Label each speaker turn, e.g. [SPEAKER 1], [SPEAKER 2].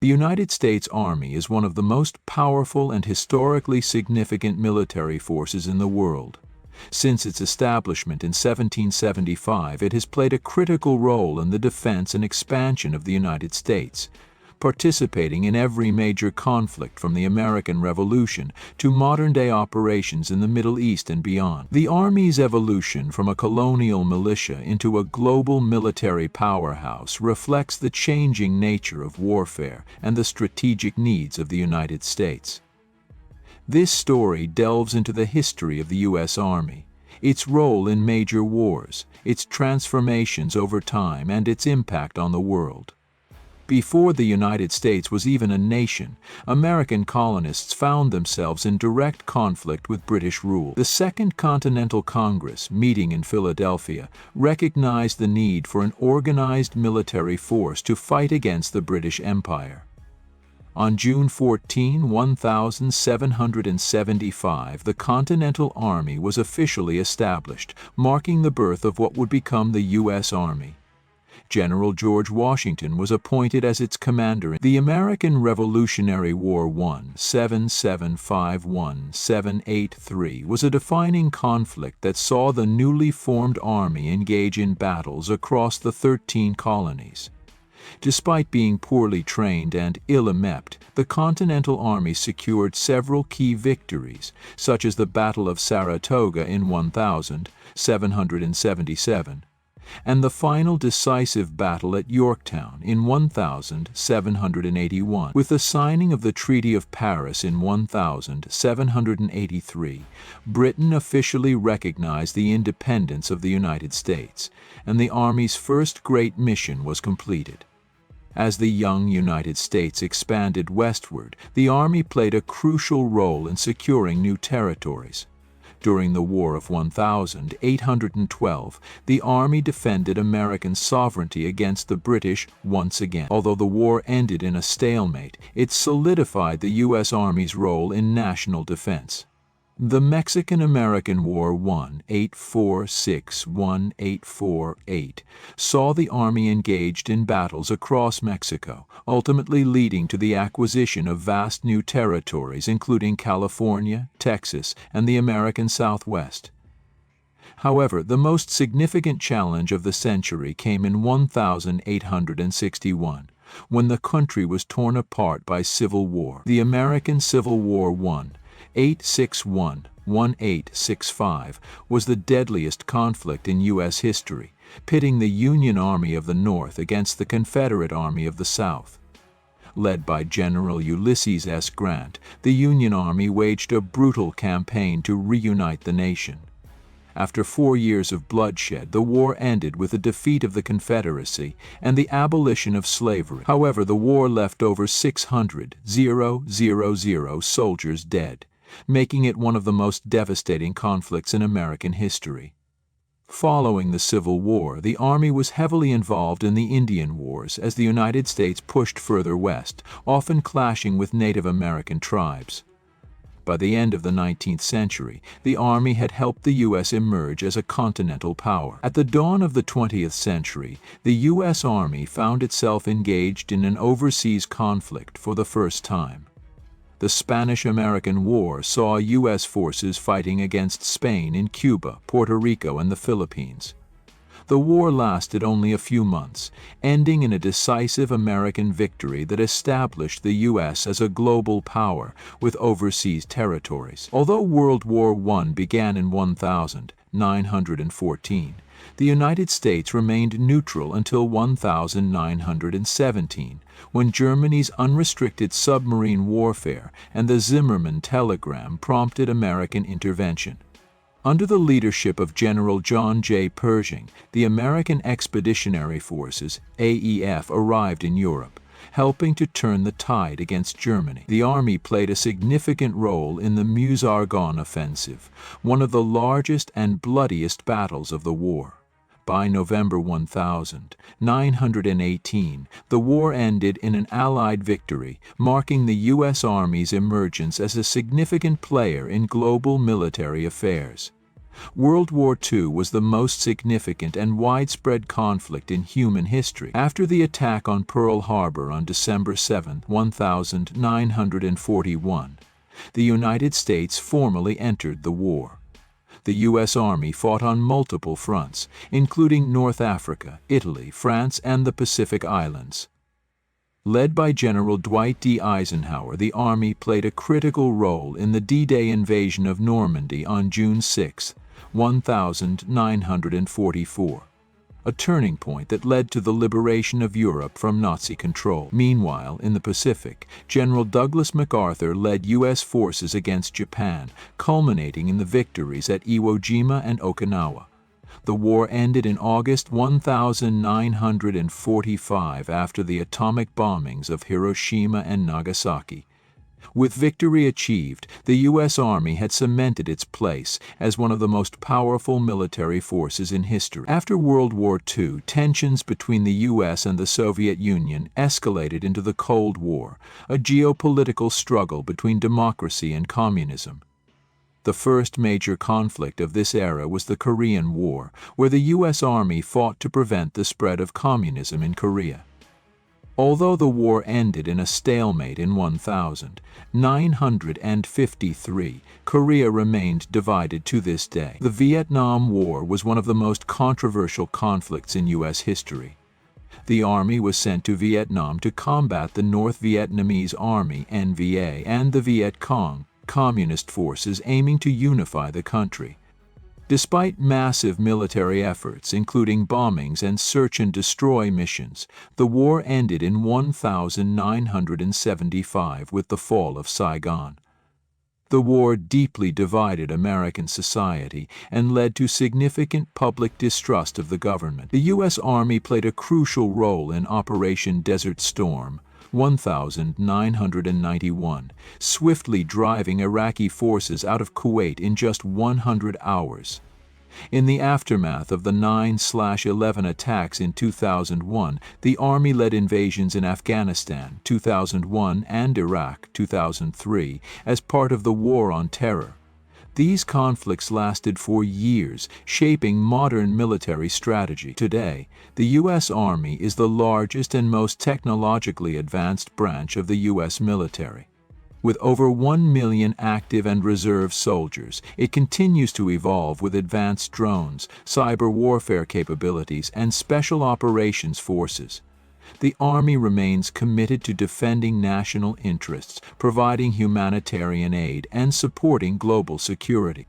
[SPEAKER 1] The United States Army is one of the most powerful and historically significant military forces in the world. Since its establishment in 1775, it has played a critical role in the defense and expansion of the United States, participating in every major conflict from the American Revolution to modern-day operations in the Middle East and beyond. The Army's evolution from a colonial militia into a global military powerhouse reflects the changing nature of warfare and the strategic needs of the United States. This story delves into the history of the U.S. Army, its role in major wars, its transformations over time, and its impact on the world. Before the United States was even a nation, American colonists found themselves in direct conflict with British rule. The Second Continental Congress, meeting in Philadelphia, recognized the need for an organized military force to fight against the British Empire. On June 14, 1775, the Continental Army was officially established, marking the birth of what would become the U.S. Army. General George Washington was appointed as its commander. The American Revolutionary War I, 1751–783, was a defining conflict that saw the newly formed army engage in battles across the 13 colonies. Despite being poorly trained and ill-equipped, the Continental Army secured several key victories, such as the Battle of Saratoga in 1777, and the final decisive battle at Yorktown in 1781. With the signing of the Treaty of Paris in 1783, Britain officially recognized the independence of the United States, and the Army's first great mission was completed. As the young United States expanded westward, the Army played a crucial role in securing new territories. During the War of 1812, the Army defended American sovereignty against the British once again. Although the war ended in a stalemate, it solidified the U.S. Army's role in national defense. The Mexican-American War I, 1846–1848, saw the Army engaged in battles across Mexico, ultimately leading to the acquisition of vast new territories including California, Texas, and the American Southwest. However, the most significant challenge of the century came in 1861, when the country was torn apart by civil war. The American Civil War I, 1861–1865, was the deadliest conflict in U.S. history, pitting the Union Army of the North against the Confederate Army of the South. Led by General Ulysses S. Grant, the Union Army waged a brutal campaign to reunite the nation. After 4 years of bloodshed, the war ended with the defeat of the Confederacy and the abolition of slavery. However, the war left over 600,000 soldiers dead, making it one of the most devastating conflicts in American history. Following the Civil War, the Army was heavily involved in the Indian Wars as the United States pushed further west, often clashing with Native American tribes. By the end of the 19th century, the Army had helped the U.S. emerge as a continental power. At the dawn of the 20th century, the U.S. Army found itself engaged in an overseas conflict for the first time. The Spanish-American War saw U.S. forces fighting against Spain in Cuba, Puerto Rico, and the Philippines. The war lasted only a few months, ending in a decisive American victory that established the U.S. as a global power with overseas territories. Although World War I began in 1914, the United States remained neutral until 1917, when Germany's unrestricted submarine warfare and the Zimmermann telegram prompted American intervention. Under the leadership of General John J. Pershing, the American Expeditionary Forces, AEF, arrived in Europe, helping to turn the tide against Germany. The Army played a significant role in the Meuse-Argonne offensive, one of the largest and bloodiest battles of the war. By November 1918, the war ended in an Allied victory, marking the U.S. Army's emergence as a significant player in global military affairs. World War II was the most significant and widespread conflict in human history. After the attack on Pearl Harbor on December 7, 1941, the United States formally entered the war. The U.S. Army fought on multiple fronts, including North Africa, Italy, France, and the Pacific Islands. Led by General Dwight D. Eisenhower, the Army played a critical role in the D-Day invasion of Normandy on June 6, 1944, a turning point that led to the liberation of Europe from Nazi control. Meanwhile, in the Pacific, General Douglas MacArthur led U.S. forces against Japan, culminating in the victories at Iwo Jima and Okinawa. The war ended in August 1945 after the atomic bombings of Hiroshima and Nagasaki. With victory achieved, the U.S. Army had cemented its place as one of the most powerful military forces in history. After World War II, tensions between the U.S. and the Soviet Union escalated into the Cold War, a geopolitical struggle between democracy and communism. The first major conflict of this era was the Korean War, where the U.S. Army fought to prevent the spread of communism in Korea. Although the war ended in a stalemate in 1953, Korea remained divided to this day. The Vietnam War was one of the most controversial conflicts in U.S. history. The Army was sent to Vietnam to combat the North Vietnamese Army (NVA) and the Viet Cong, communist forces aiming to unify the country. Despite massive military efforts, including bombings and search-and-destroy missions, the war ended in 1975 with the fall of Saigon. The war deeply divided American society and led to significant public distrust of the government. The U.S. Army played a crucial role in Operation Desert Storm, 1991, swiftly driving Iraqi forces out of Kuwait in just 100 hours. In the aftermath of the 9/11 attacks in 2001, the Army led invasions in Afghanistan 2001 and Iraq 2003 as part of the War on Terror. These conflicts lasted for years, shaping modern military strategy. Today, the U.S. Army is the largest and most technologically advanced branch of the U.S. military. With over 1 million active and reserve soldiers, it continues to evolve with advanced drones, cyber warfare capabilities, and special operations forces. The Army remains committed to defending national interests, providing humanitarian aid, and supporting global security.